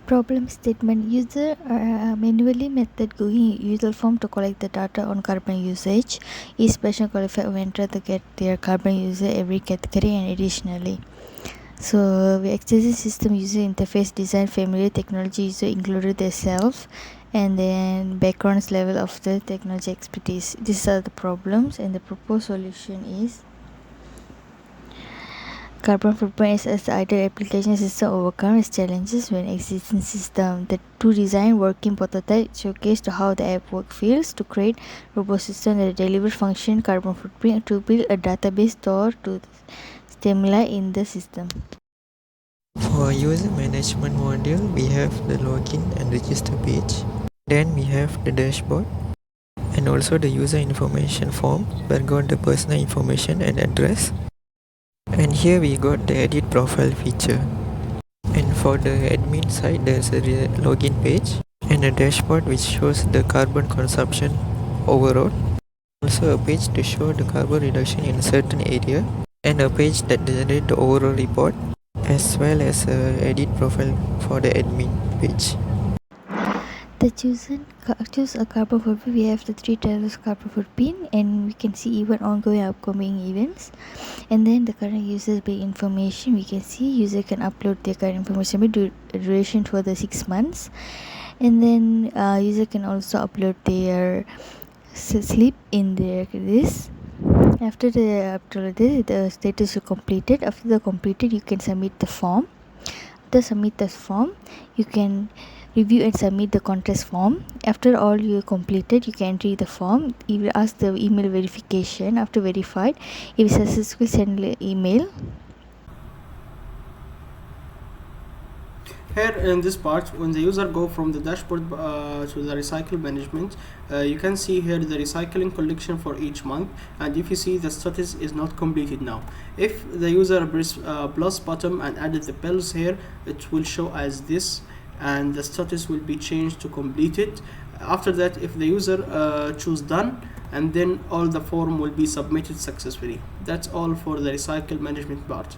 Problem statement. User manually method going user form to collect the data on carbon usage. Each person qualified will enter to get their carbon user every category and additionally. So we access the system user interface design familiar technology user included themselves and then backgrounds level of the technology expertise. These are the problems and the proposed solution is carbon footprint is as the ideal application system overcome its challenges when existing system. The two design working prototype showcase to how the app work feels to create robust system that deliver function carbon footprint to build a database store to stimuli in the system. For user management module, we have the login and register page. Then we have the dashboard and also the user information form where got the personal information and address. And here we got the edit profile feature. And for the admin side, there's a login page and a dashboard which shows the carbon consumption overall. Also a page to show the carbon reduction in a certain area and a page that generates the overall report as well as a edit profile for the admin page. The choose a carbon footprint. We have the 3 types carbon footprint and we can see even ongoing upcoming events. And then the current user base information, we can see user can upload their current information with duration for the 6 months. And then user can also upload their slip in their this. After the status is completed. After the completed, you can submit the form. After submit the form, you can review and submit the contest form. After all you completed, you can enter the form. It will ask the email verification. After verified, if you successfully send the email. Here in this part, when the user go from the dashboard to the recycle management, you can see here the recycling collection for each month, and if you see the status is not completed now. If the user press plus button and added the bells here, it will show as this, and the status will be changed to completed. After that, if the user choose done, and then all the form will be submitted successfully. That's all for the recycle management part.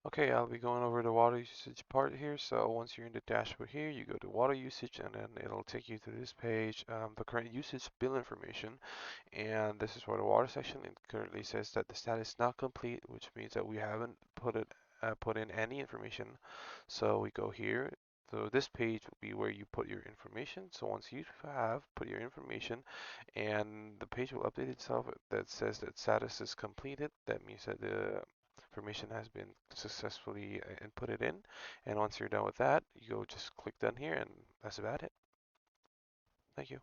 Okay, I'll be going over the water usage part here. So once you're in the dashboard here, you go to water usage and then it'll take you to this page, the current usage bill information. And this is for the water section. It currently says that the status is not complete, which means that we haven't put in any information. So we go here. So this page will be where you put your information. So once you have put your information and the page will update itself that says that status is completed, that means that the information has been successfully inputted in. And once you're done with that, you go just click done here and that's about it. Thank you.